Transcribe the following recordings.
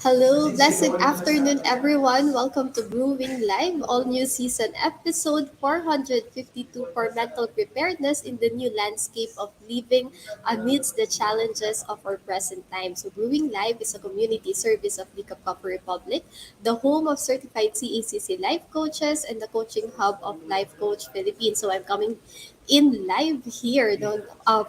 Hello, blessed afternoon, everyone. Welcome to Brewing Live, all new season episode 452 for mental preparedness in the new landscape of living amidst the challenges of our present time. So, Brewing Live is a community service of the Coffee Republic, the home of certified CACC life coaches and the coaching hub of Life Coach Philippines. So, I'm coming in live here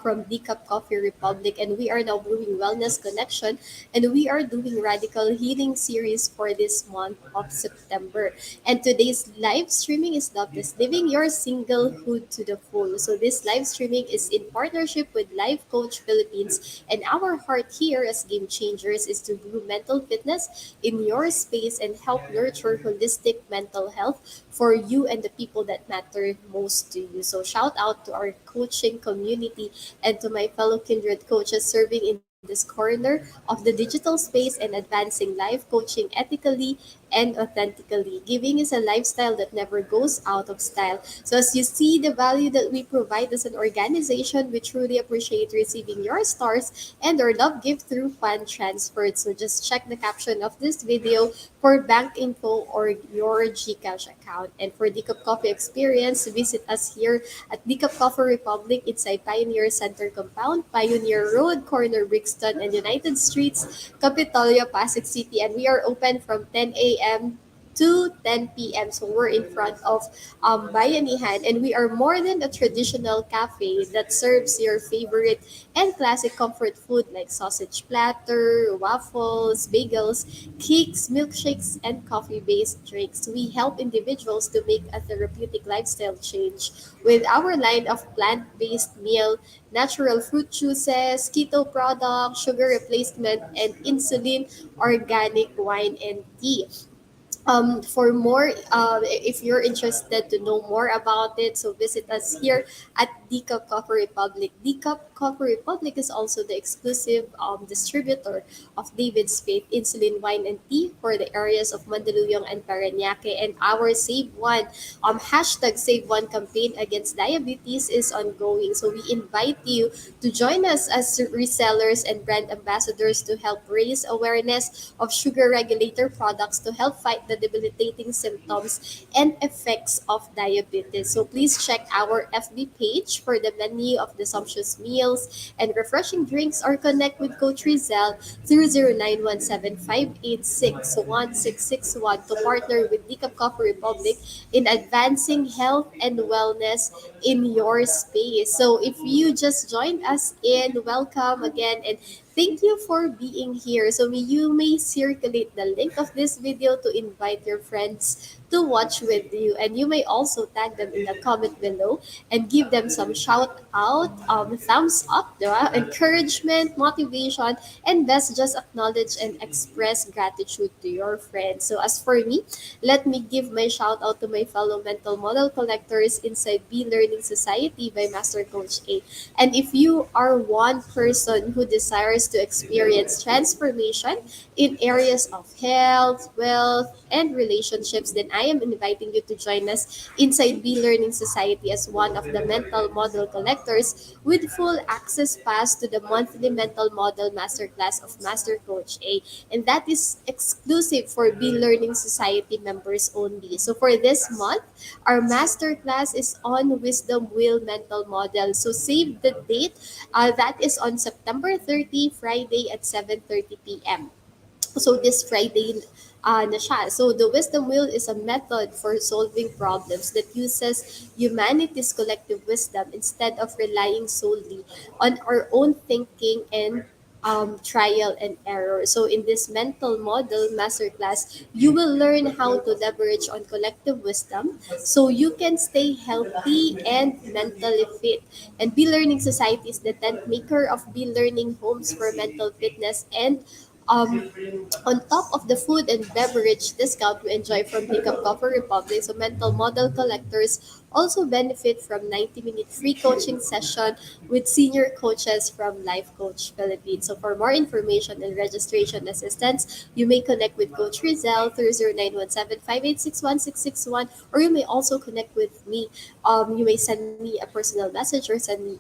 from Decaf Coffee Republic, and we are now brewing Wellness Connection, and we are doing Radical Healing series for this month of September. And today's live streaming is dubbed as Living Your Singlehood to the Full. So this live streaming is in partnership with Life Coach Philippines, and our heart here as game changers is to brew mental fitness in your space and help nurture holistic mental health for you and the people that matter most to you. So shout out to our coaching community and to my fellow kindred coaches serving in this corner of the digital space and advancing life coaching ethically and authentically. Giving is a lifestyle that never goes out of style. So as you see the value that we provide as an organization, we truly appreciate receiving your stars and our love gift through fund transfer. So just check the caption of this video for bank info or your GCash account. And for Decaf Coffee experience, visit us here at Decaf Coffee Republic inside Pioneer Center Compound, Pioneer Road, corner Brixton and United Streets, Capitolia, Pasig City. And we are open from 10 a.m. to 10 p.m. So we're in front of Bayanihan, and we are more than a traditional cafe that serves your favorite and classic comfort food like sausage platter, waffles, bagels, cakes, milkshakes, and coffee-based drinks. We help individuals to make a therapeutic lifestyle change with our line of plant-based meal, natural fruit juices, keto products, sugar replacement, and insulin organic wine and tea. For more, if you're interested to know more about it, so visit us here at Decaf Coffee Republic. Decaf Coffee Republic is also the exclusive distributor of David's Faith Insulin Wine and Tea for the areas of Mandaluyong and Parañaque. And our Save One, hashtag Save One campaign against diabetes is ongoing. So we invite you to join us as resellers and brand ambassadors to help raise awareness of sugar regulator products to help fight the debilitating symptoms and effects of diabetes. So please check our FB page for the menu of the sumptuous meals and refreshing drinks, or connect with Coach Rezzhel through 0917-586-1661 to partner with Decaf Coffee Republic in advancing health and wellness in your space. So if you just joined us in, welcome again, and thank you for being here. So you may circulate the link of this video to invite your friends to watch with you, and you may also tag them in the comment below and give them some shout out, thumbs up, diba? Encouragement, motivation, and best just acknowledge and express gratitude to your friends. So as for me, let me give my shout out to my fellow mental model collectors inside B Learning Society by Master Coach A. And if you are one person who desires to experience transformation in areas of health, wealth, and relationships, then I am inviting you to join us inside B Learning Society as one of the mental model collectors with full access pass to the monthly mental model masterclass of Master Coach A. And that is exclusive for B Learning Society members only. So for this month, our masterclass is on Wisdom Wheel Mental Model. So save the date. That is on September 30, Friday at 7:30 p.m. So this Friday na siya. So the wisdom wheel is a method for solving problems that uses humanity's collective wisdom instead of relying solely on our own thinking and trial and error. So in this mental model masterclass, you will learn how to leverage on collective wisdom so you can stay healthy and mentally fit. And Be Learning Society is the tent maker of Be Learning Homes for Mental Fitness, and um, on top of the food and beverage discount we enjoy from Hiccup Coffee Republic, so mental model collectors also benefit from 90-minute free coaching session with senior coaches from Life Coach Philippines. So for more information and registration assistance, you may connect with Coach Rezzhel through 0917-586-1661, or you may also connect with me. You may send me a personal message or send me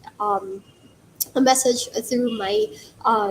a message through my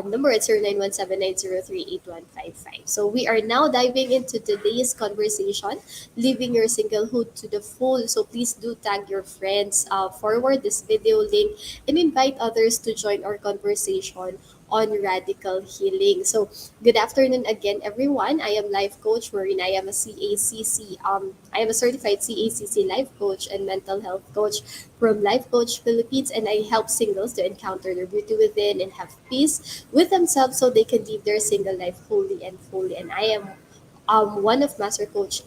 number at 0917903815. So we are now diving into today's conversation, living your singlehood to the full. So please do tag your friends, forward this video link, and invite others to join our conversation on radical healing. So good afternoon again, everyone. I am Life Coach Maureen. I am a CACC. I am a certified CACC life coach and mental health coach from Life Coach Philippines, and I help singles to encounter their beauty within and have peace with themselves so they can live their single life wholly and fully. And I am one of Master Coach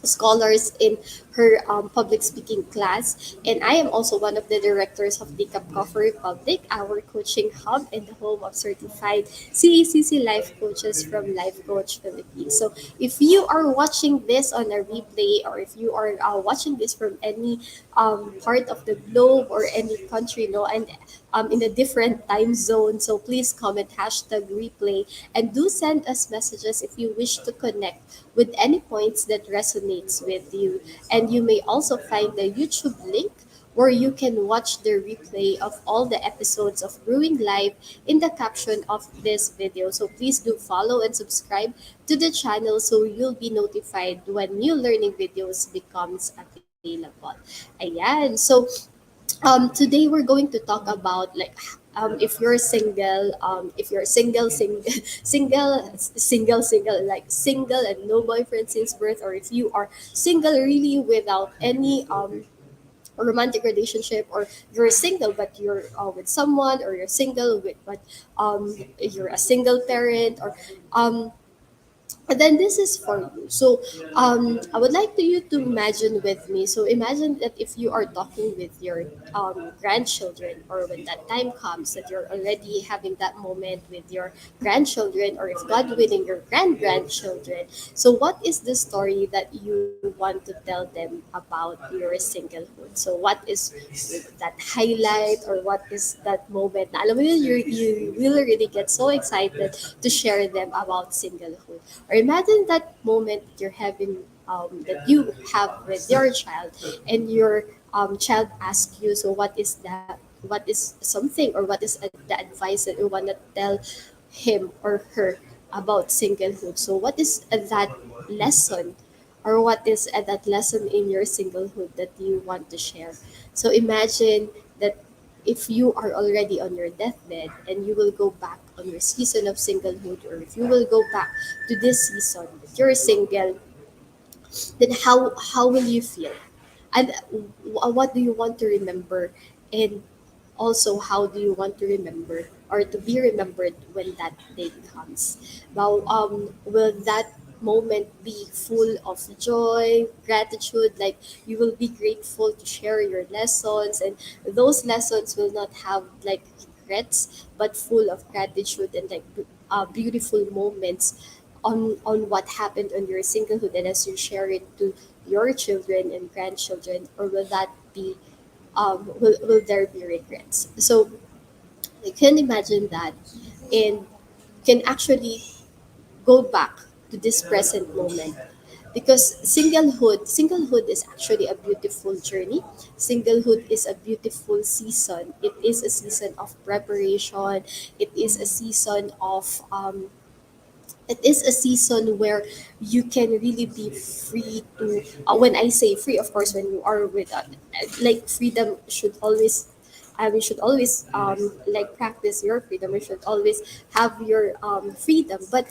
scholars in her public speaking class. And I am also one of the directors of the CACC Republic, our coaching hub and the home of certified CACC life coaches from Life Coach Philippines. So if you are watching this on a replay, or if you are watching this from any part of the globe or any country, and in a different time zone, so please comment hashtag replay and do send us messages if you wish to connect with any points that resonates with you. And you may also find the YouTube link where you can watch the replay of all the episodes of Brewing Live in the caption of this video. So please do follow and subscribe to the channel so you'll be notified when new learning videos becomes available. Ayan. So today we're going to talk about like if you're single, if you're single, like single and no boyfriend since birth, or if you are single really without any romantic relationship, or you're single but you're with someone, or you're single with but you're a single parent, or and then this is for you. So I would like you to imagine with me. So imagine that if you are talking with your grandchildren, or when that time comes that you're already having that moment with your grandchildren, or if God willing, your grandchildren. So what is the story that you want to tell them about your singlehood? So what is that highlight, or what is that moment na alam mo yun, you really really get so excited to share them about singlehood? Or imagine that moment that you're having, that you have with your child, and your child asks you, so what is that? What is something, or what is the advice that you want to tell him or her about singlehood? So what is that lesson, or what is that lesson in your singlehood that you want to share? So imagine that if you are already on your deathbed and you will go back on your season of singlehood, or if you will go back to this season that you're single, then how will you feel? And what do you want to remember? And also, how do you want to remember, or to be remembered when that day comes? Now, will that moment be full of joy, gratitude? Like you will be grateful to share your lessons, and those lessons will not have like regrets, but full of gratitude and like beautiful moments on what happened on your singlehood, and as you share it to your children and grandchildren, or will that be will there be regrets? So I can imagine that, and can actually go back to this present moment, because singlehood is actually a beautiful journey. Singlehood is a beautiful season. It is a season of preparation. It is a season of it is a season where you can really be free to, when I say free, of course, when you are with like freedom should always, we should always like practice your freedom. We should always have your freedom, but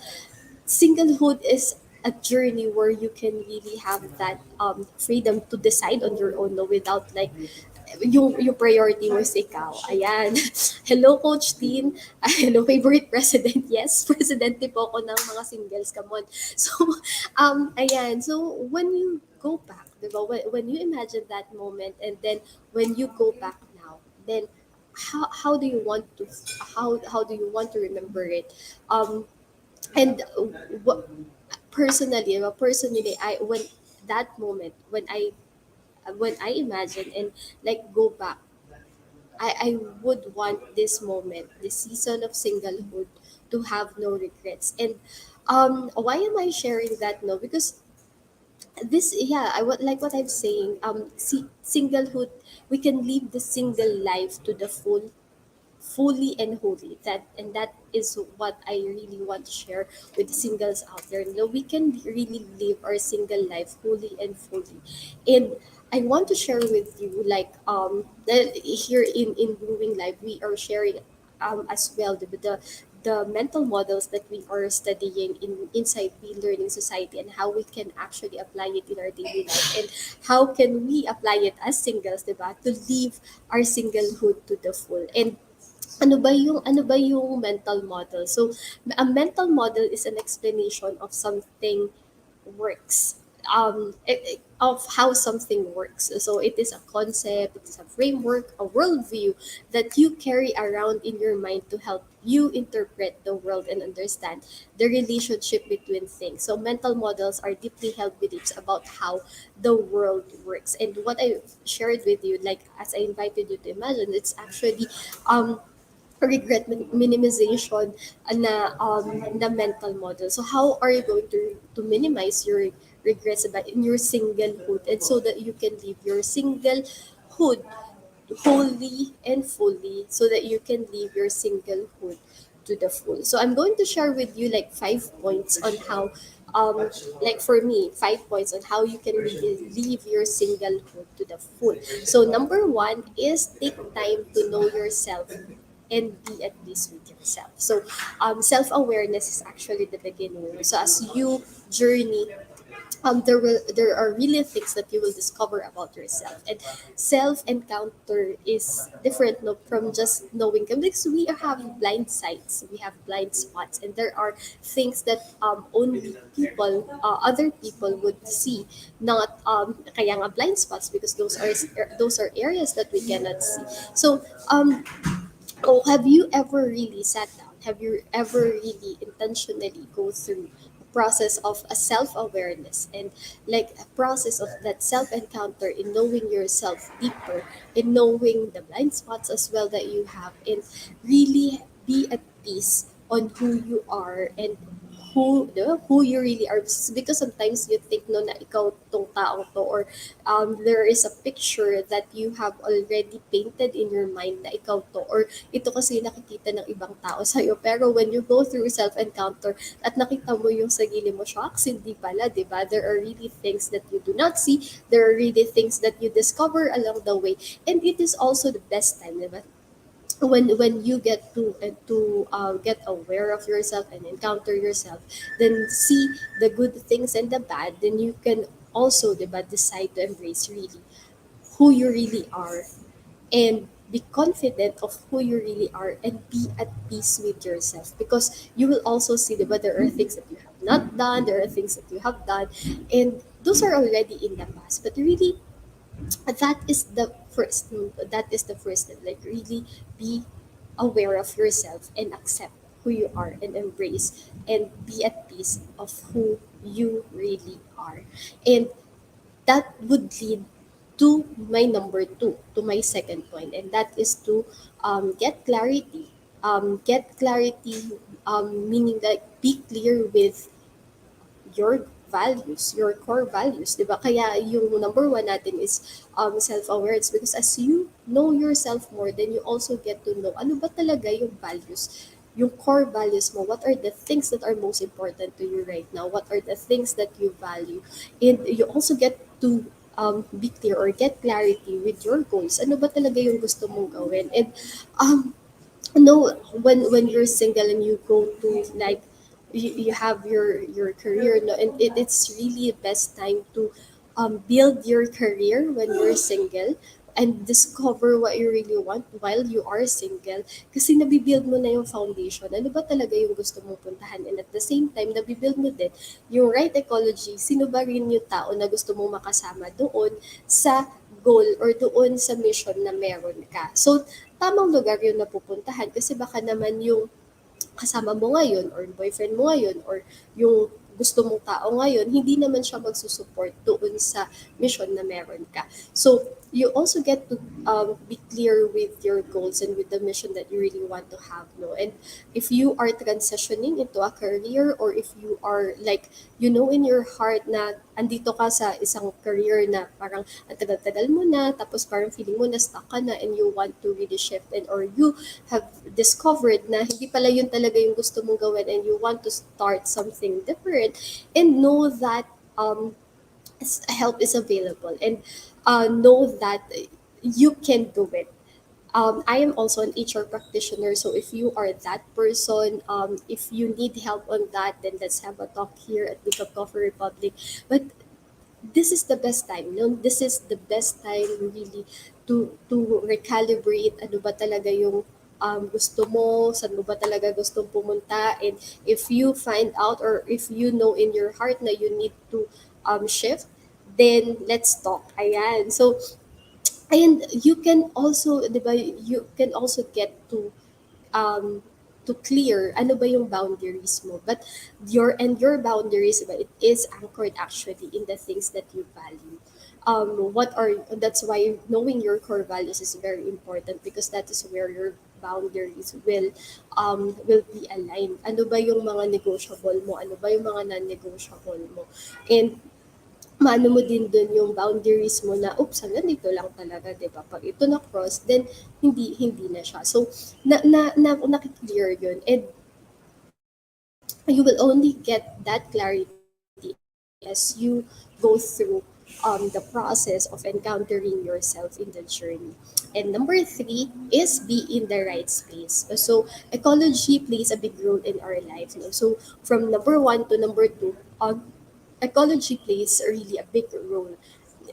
singlehood is a journey where you can really have that freedom to decide on your own, no, without like yung priority mo is ikaw. Ayan. Hello, Coach Teen. Hello, favorite president. Yes, presidente po ako ng mga singles. Come on. So, ayan. So, when you go back, diba? When you imagine that moment, and then when you go back now, then how do you want to, how do you want to remember it? And what personally, I when that moment, when I imagine and like go back, I would want this moment, this season of singlehood, to have no regrets. And why am I sharing that? No, because this, yeah, I would like what I'm saying. Singlehood, we can live the single life to the full, fully and wholly. That is what I really want to share with the singles out there. We can really live our single life fully and fully. And I want to share with you, like, that here in Brewing Live, we are sharing as well the mental models that we are studying inside the learning society, and how we can actually apply it in our daily life, and how can we apply it as singles, diba, to live our singlehood to the full. And ano ba yung mental model? So a mental model is an explanation of something works, of how something works. So it is a concept, it is a framework, a worldview that you carry around in your mind to help you interpret the world and understand the relationship between things. So mental models are deeply held beliefs about how the world works. And what I shared with you, like as I invited you to imagine, it's actually regret minimization na mental model. So how are you going to minimize your regrets about in your singlehood, and so that you can live your singlehood wholly and fully, so that you can live your singlehood to the full. So I'm going to share with you like 5 points on how, like for me, 5 points on how you can really live your singlehood to the full. So number one is take time to know yourself and be at peace with yourself. So self-awareness is actually the beginning. So as you journey, there are really things that you will discover about yourself, and self encounter is different, no, from just knowing them, because we have blind sides, we have blind spots, and there are things that only people, other people would see, not kaya nga blind spots, because those are areas that we cannot see. So oh, have you ever really sat down? Have you ever really intentionally go through a process of a self-awareness, and like a process of that self-encounter in knowing yourself deeper, in knowing the blind spots as well that you have, and really be at peace on who you are, and who you really are, because sometimes you think no na ikaw tong tao to, or there is a picture that you have already painted in your mind na ikaw to, or ito kasi yung nakikita ng ibang tao sa'yo. Pero when you go through self-encounter at nakita mo yung sarili mo, shocks, hindi pala, di ba? There are really things that you do not see. There are really things that you discover along the way. And it is also the best time, di ba? When you get to get aware of yourself and encounter yourself, then see the good things and the bad, then you can also, diba, decide to embrace really who you really are, and be confident of who you really are, and be at peace with yourself, because you will also see, diba, there are things that you have not done, there are things that you have done, and those are already in the past. But really, that is the first step, like really be aware of yourself and accept who you are, and embrace and be at peace of who you really are. And that would lead to my number two, to my second point, and that is to get clarity. Meaning that be clear with your values, your core values, di ba? Kaya yung number one natin is self-awareness, because as you know yourself more, then you also get to know ano ba talaga yung values, yung core values mo. What are the things that are most important to you right now? What are the things that you value? And you also get to be clear or get clarity with your goals. Ano ba talaga yung gusto mong gawin? And um, no, when you're single and you go to like you have your career, no, and it's really the best time to build your career when you're single, and discover what you really want while you are single, kasi nabibuild mo na yung foundation, ano ba talaga yung gusto mong puntahan, and at the same time nabibuild mo din yung right ecology, sino ba rin yung tao na gusto mong makasama doon sa goal or doon sa mission na meron ka. So tamang lugar yun na pupuntahan, kasi baka naman yung kasama mo ngayon or boyfriend mo ngayon or yung gusto mong tao ngayon, hindi naman siya magsusupport doon sa mission na meron ka. So, you also get to be clear with your goals and with the mission that you really want to have, no. And if you are transitioning into a career, or if you are like, in your heart na andito ka sa isang career na parang ang tagal-tagal mo na, tapos parang feeling mo na stuck ka na, and you want to really shift, and or you have discovered na hindi pala yun talaga yung gusto mong gawin, and you want to start something different, and know that help is available, and know that you can do it. I am also an HR practitioner, so if you are that person, if you need help on that, then let's have a talk here at Big Cup Coffee Republic. But this is the best time, no? This is the best time really to recalibrate ano ba talaga yung gusto mo, saan mo ba talaga gustong pumunta, and if you find out, or if you know in your heart na you need to shift, then let's talk. Ayan. So, and you can also, 'di ba, you can also get um to clear ano ba yung boundaries mo, but your boundaries ba, it is anchored actually in the things that you value. What are That's why knowing your core values is very important, because that is where your boundaries will be aligned. Ano ba yung mga negotiable mo, ano ba yung mga non-negotiable mo, and maano mo din dun yung boundaries mo na, oops, hanggang dito lang talaga, 'di ba? Pag ito na cross, then hindi na siya. So, nakiklear yun, and you will only get that clarity as you go through the process of encountering yourself in the journey. And number three is be in the right space. So ecology plays a big role in our life. No? So from number one to number two, ecology plays really a big role.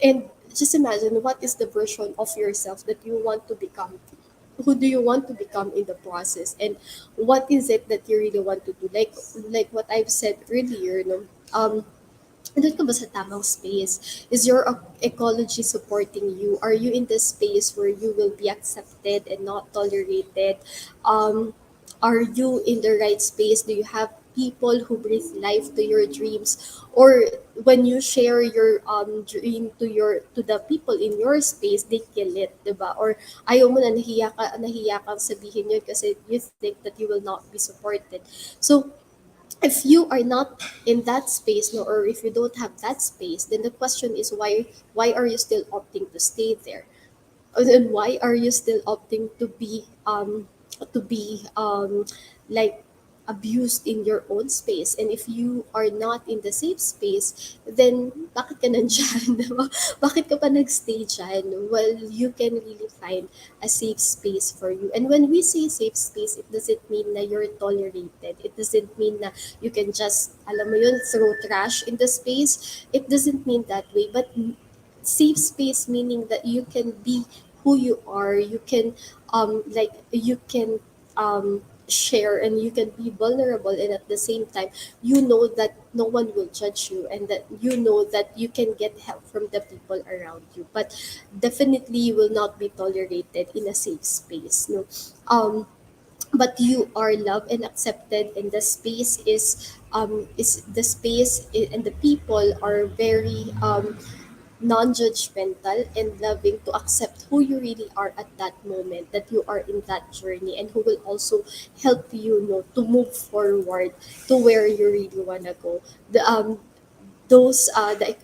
And just imagine, what is the version of yourself that you want to become? Who do you want to become in the process? And what is it that you really want to do? Like what I've said earlier, no? Nandun ka ba sa tamang space? Is your ecology supporting you? Are you in the space where you will be accepted and not tolerated? Um, are you in the right space? Do you have people who breathe life to your dreams? Or when you share your dream to the people in your space, they kill it, 'di ba? Or ayaw mo na, nahiya kang sabihin yun kasi you think that you will not be supported. So if you are not in that space, no, or if you don't have that space, then the question is, why are you still opting to stay there? And then why are you still opting to be like abused in your own space? And if you are not in the safe space, then bakit ka nandyan? Diba? Bakit ka pa nagstay dyan? Well, you can really find a safe space for you. And when we say safe space, it doesn't mean na you're tolerated. It doesn't mean na you can just, alam mo yun, throw trash in the space. It doesn't mean that way. But safe space meaning that you can be who you are. You can you can share, and you can be vulnerable, and at the same time you know that no one will judge you, and that you know that you can get help from the people around you, but definitely you will not be tolerated in a safe space, no. But you are loved and accepted, and the space is the space and the people are very non-judgmental and loving to accept who you really are at that moment that you are in that journey, and who will also help you, know, to move forward to where you really want to go. The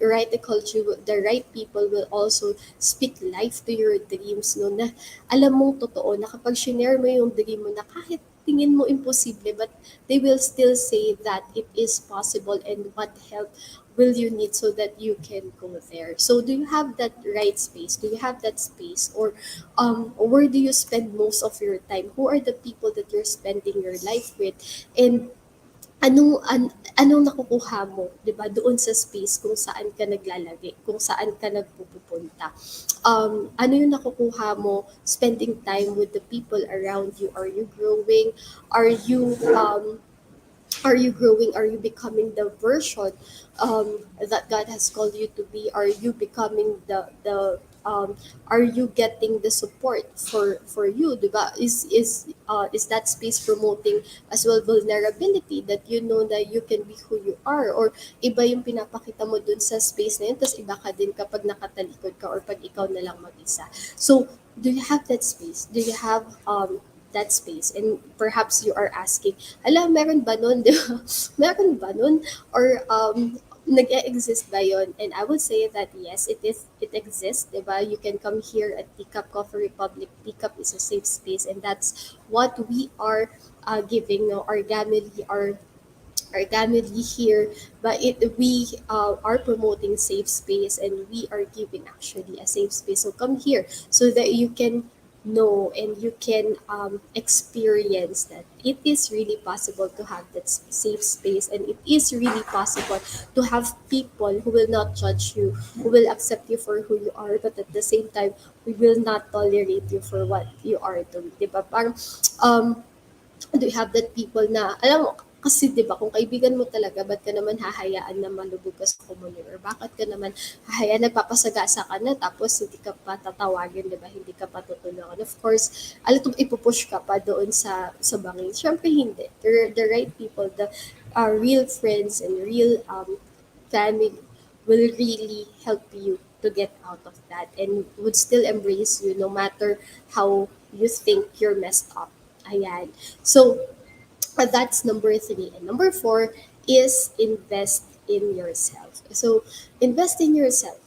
right ecology, the right people will also speak life to your dreams, no, na alam mong totoo na kapag shinare mo yung dream mo, na kahit tingin mo imposible, but they will still say that it is possible, and what help will you need so that you can go there. So do you have that right space? Do you have that space? Or where do you spend most of your time? Who are the people that you're spending your life with? And anong nakukuha mo, 'di ba, doon sa space kung saan ka naglalagi, kung saan ka nagpupunta. Ano yung nakukuha mo spending time with the people around you? Are you growing? Are you are you growing? Are you becoming the version that God has called you to be? Are you becoming the are you getting the support for you, diba? Is that space promoting as well vulnerability, that you know that you can be who you are, or iba yung pinapakita mo dun sa space na yun, tapos iba ka din kapag nakatalikod ka or pag ikaw na lang mag-isa. So do you have that space? Do you have that space? And perhaps you are asking, ala, meron ba nun? Di ba? Meron ba nun? Or nag-exist ba yun? And I would say that yes, it exists, di ba? You can come here at Teacup Coffee Republic. Teacup is a safe space, and that's what we are giving, no, our family here, but we are promoting safe space, and we are giving actually a safe space. So come here so that you can know and you can experience that it is really possible to have that safe space, and it is really possible to have people who will not judge you, who will accept you for who you are, but at the same time we will not tolerate you for what you are doing, diba? Parang um do you have that people na, alam mo, kasi 'di ba kung kaibigan mo talaga, ba't ka naman hahayaan na malubog ka sa komunyo, or bakit ka naman hahayaan nagpapasagasa ka na tapos hindi ka pa tatawagin, 'di ba, hindi ka pa tutulungan. Of course, ipupush ka pa doon sa bangin. Siyempre hindi. The right people, the real friends and real family will really help you to get out of that, and would still embrace you no matter how you think you're messed up. Ayan. So, that's number three. And number four is invest in yourself. So, invest in yourself.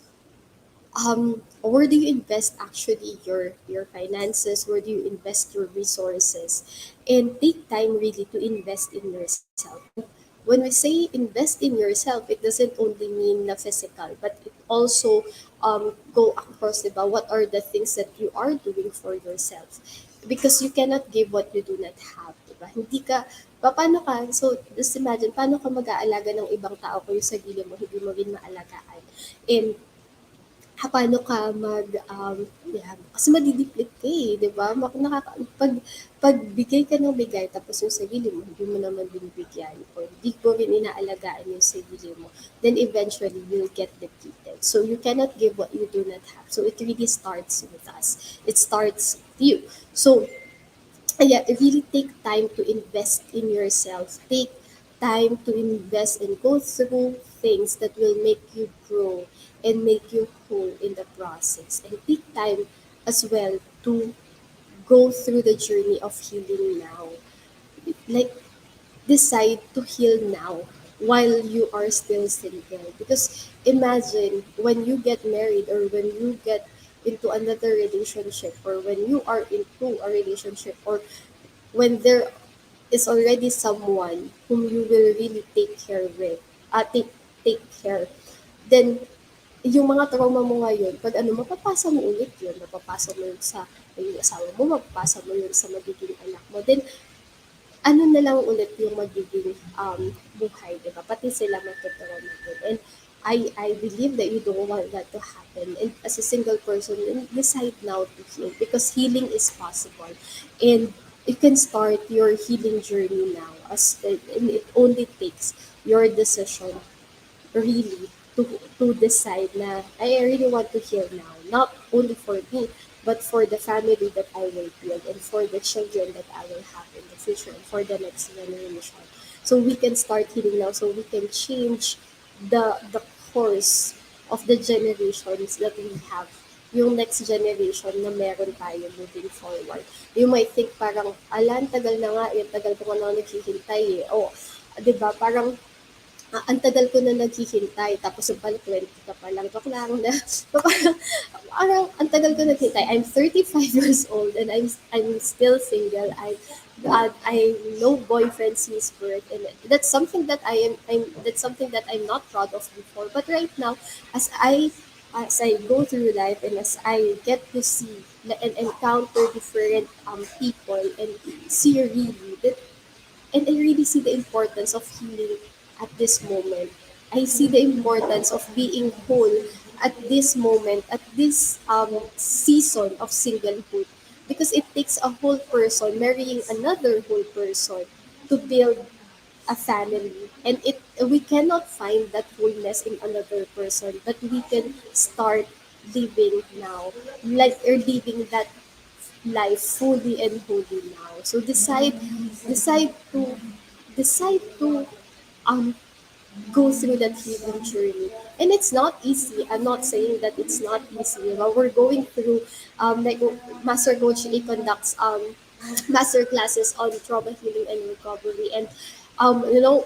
Where do you invest actually your finances? Where do you invest your resources? And take time really to invest in yourself. And when we say invest in yourself, it doesn't only mean the physical, but it also go across, diba? What are the things that you are doing for yourself? Because you cannot give what you do not have, diba? Hindi ka, paano ka, so just imagine, paano ka mag-aalaga ng ibang tao kung yung sarili mo, hindi mo rin maalagaan. And paano ka yeah, kasi madi-deplete ka eh, 'di ba? Pagbigay ka ng bigay tapos yung sarili mo hindi mo naman binibigyan, or hindi mo rin inaalagaan yung sarili mo, then eventually you'll get depleted. So you cannot give what you do not have. So it really starts with us. It starts with you. So yeah, really take time to invest in yourself. Take time to invest and go through things that will make you grow and make you whole in the process. And take time as well to go through the journey of healing now. Like, decide to heal now while you are still single. Because imagine when you get married, or when you get into another relationship, or when you are into a relationship, or when there is already someone whom you will really take care with, take care, then yung mga trauma mo ngayon, pag ano, mapapasa mo ulit yun, mapapasa mo yun sa yung asawa mo, mapapasa mo yun sa magiging anak mo, then ano na lang ulit yung magiging buhay, di ba? Pati sila magtutuwa natin. And I believe that you don't want that to happen. And as a single person, decide now to heal, because healing is possible. And you can start your healing journey now, and it only takes your decision really to decide na I really want to heal now, not only for me, but for the family that I will build, and for the children that I will have in the future, and for the next generation. So we can start healing now, so we can change the course of the generations that we have, yung next generation na meron tayo moving forward. You might think parang, ala, ang tagal na nga, yung tagal ko na naghihintay eh. O, di ba, parang ang tagal ko na naghihintay, tapos yung pala 20 ka pa lang, joke lang na, parang ang tagal ko naghihintay. I'm 35 years old, and I'm still single. I no boyfriend since birth, and that's something that that's something that I'm not proud of before. But right now, as I go through life, and as I get to see and encounter different people, and see really that, and I really see the importance of healing at this moment. I see the importance of being whole at this moment, at this season of singlehood. Because it takes a whole person marrying another whole person to build a family. And we cannot find that wholeness in another person, but we can start living now, like you're living that life fully and wholly now. So decide to decide to um go through that healing journey. And it's not easy. I'm not saying that it's not easy. But we're going through like Master Coach A conducts master classes on trauma healing and recovery. And you know,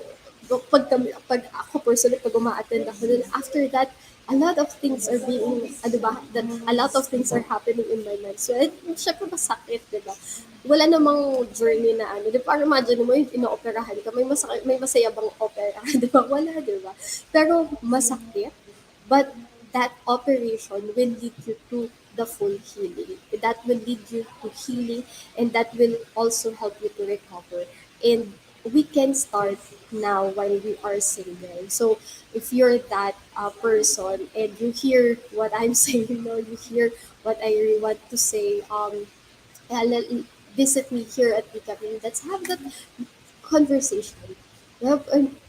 pag ako personally, pag uma-attend ako dun, after that, a lot of things are being, ano ba, that a lot of things are happening in my mind. So, syempre masakit, di ba? Wala namang journey na ano. Di ba, parang imagine mo yung inooperahan ka, may masaya bang opera, di ba? Wala, di ba? Pero masakit, but that operation will lead you to the full healing. That will lead you to healing, and that will also help you to recover. And we can start now while we are single. So if you're that person and you hear what I'm saying, you hear what I really want to say, visit me here at Becoming. Let's have that conversation. Well,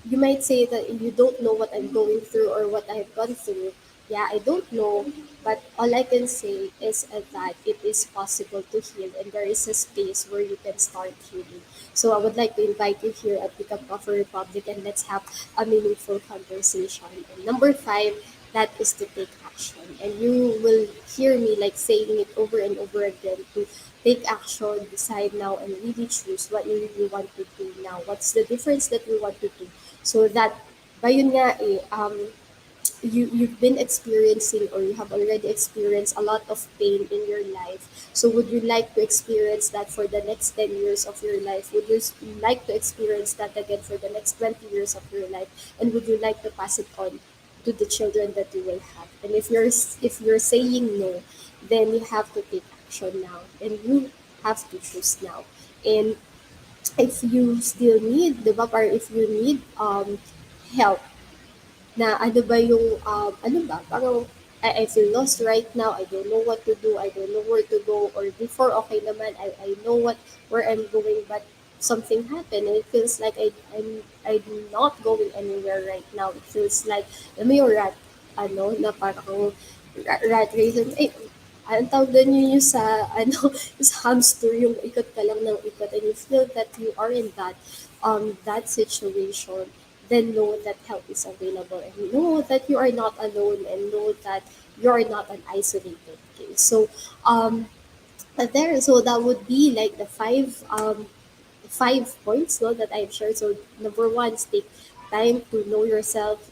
you might say that you don't know what I'm going through or what I've gone through. Yeah, I don't know, but all I can say is that it is possible to heal, and there is a space where you can start healing. So I would like to invite you here at Become Coffee Republic, and let's have a meaningful conversation. And number five, that is to take action. And you will hear me like saying it over and over again to take action, decide now, and really choose what you really want to do now. What's the difference that you want to do? So that, ba yun nga you've been experiencing or you have already experienced a lot of pain in your life. So would you like to experience that for the next 10 years of your life? Would you like to experience that again for the next 20 years of your life? And would you like to pass it on to the children that you will have? And if you're saying no, then you have to take action now, and you have to choose now. And if you still need, the or if you need help, na ano ba yung, ano ba, parang I feel lost right now, I don't know what to do, I don't know where to go, or before okay naman, I know where I'm going, but something happened, and it feels like I'm not going anywhere right now. It feels like, alam mo yung na parang rat race, ang tawag doon yun yung sa, yung sa hamster, yung ikot ka lang ng ikot, and you feel that you are in that situation, then know that help is available, and know that you are not alone, and know that you are not an isolated case. So so that would be like the five points, no, that I've shared. So number one is take time to know yourself,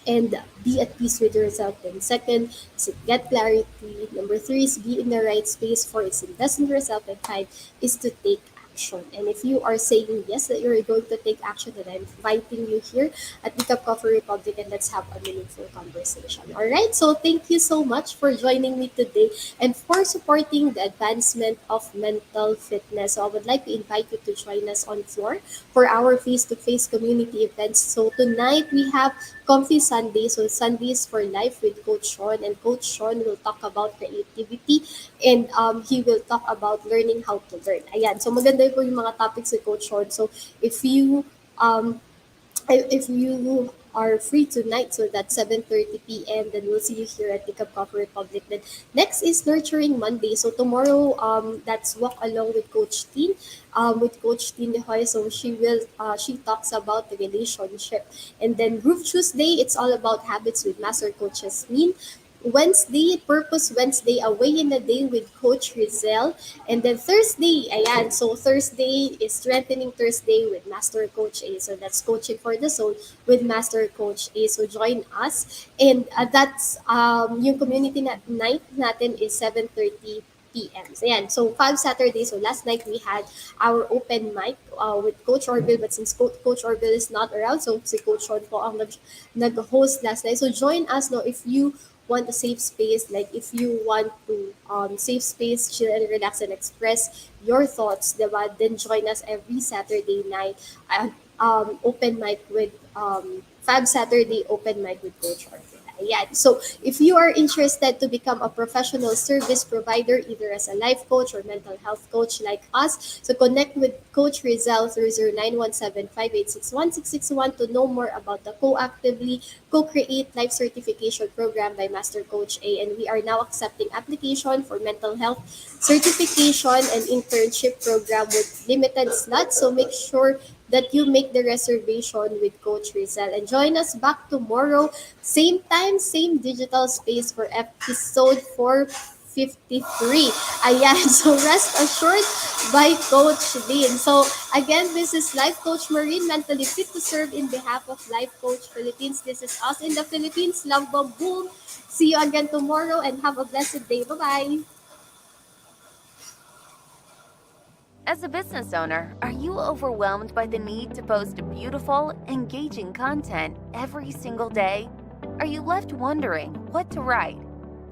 and be at peace with yourself. Then second is to get clarity. Number three is be in the right space. Four is invest in yourself. And five is to take action. And if you are saying yes that you're going to take action, then I'm inviting you here at the Cup Coffee Republic, and let's have a meaningful conversation. All right. So thank you so much for joining me today and for supporting the advancement of mental fitness. So I would like to invite you to join us on floor for our face-to-face community events. So tonight we have Comfy Sunday. So Sundays for Life with Coach Sean. And Coach Sean will talk about creativity, and he will talk about learning how to learn. Ayan. So maganda po yung mga topics with Coach Sean. So if you um, if you are free tonight, so that's 7:30 p.m., then we'll see you here at the Cup Coffee Republic. Then next is Nurturing Monday. So tomorrow, that's Walk Along with Coach Teen, Dehoy. So she talks about the relationship. And then Groove Tuesday, it's all about habits with Master Coach Jasmine. Wednesday, Purpose Wednesday, Away in the Day with Coach Rezzhel. And then Thursday, ayan, so Thursday is Strengthening Thursday with Master Coach A. So that's Coaching for the Soul with Master Coach A. So join us. And that's yung community night natin is 7:30 p.m. So, yan. So, 5 Saturdays. So, last night we had our open mic with Coach Orville. But since Coach Orville is not around, so si Coach Sean po ang nag-host last night. So, join us no if you want a safe space, like if you want to safe space, chill and relax and express your thoughts, diba? Then join us every Saturday night at open mic with Fab Saturday open mic with Coach Orville. Ayan. So, if you are interested to become a professional service provider, either as a life coach or mental health coach like us, so connect with Coach Rezzhel through 0917-586-1661 to know more about the Co-Actively Co-Create Life Certification Program by Master Coach A. And we are now accepting application for mental health certification and internship program with limited slots. So, make sure that you make the reservation with Coach Rezzhel. And join us back tomorrow, same time, same digital space for episode 453. Ayan, so rest assured by Coach Dean. So again, this is Life Coach Maureen, mentally fit to serve in behalf of Life Coach Philippines. This is us in the Philippines. Love bomb boom. See you again tomorrow and have a blessed day. Bye-bye. As a business owner, are you overwhelmed by the need to post beautiful, engaging content every single day? Are you left wondering what to write?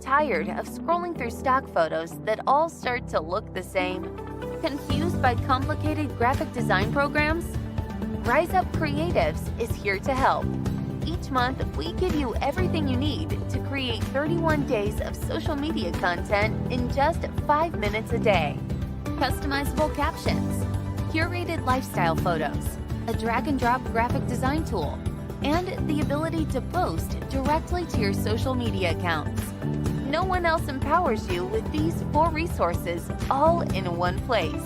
Tired of scrolling through stock photos that all start to look the same? Confused by complicated graphic design programs? Rise Up Creatives is here to help. Each month, we give you everything you need to create 31 days of social media content in just 5 minutes a day. Customizable captions, curated lifestyle photos, a drag-and-drop graphic design tool, and the ability to post directly to your social media accounts. No one else empowers you with these 4 resources all in one place.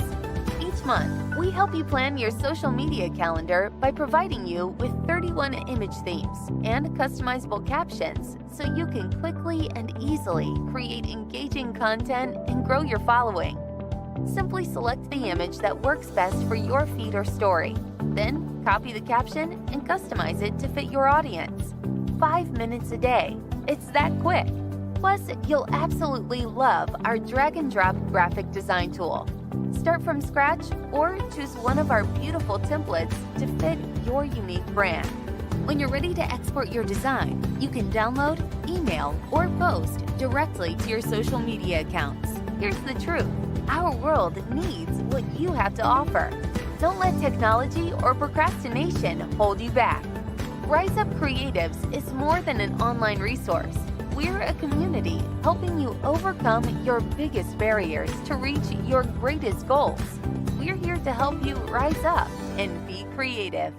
Each month, we help you plan your social media calendar by providing you with 31 image themes and customizable captions so you can quickly and easily create engaging content and grow your following. Simply select the image that works best for your feed or story. Then, copy the caption and customize it to fit your audience. 5 minutes a day. It's that quick. Plus, you'll absolutely love our drag-and-drop graphic design tool. Start from scratch or choose one of our beautiful templates to fit your unique brand. When you're ready to export your design, you can download, email, or post directly to your social media accounts. Here's the truth. Our world needs what you have to offer. Don't let technology or procrastination hold you back. Rise Up Creatives is more than an online resource. We're a community helping you overcome your biggest barriers to reach your greatest goals. We're here to help you rise up and be creative.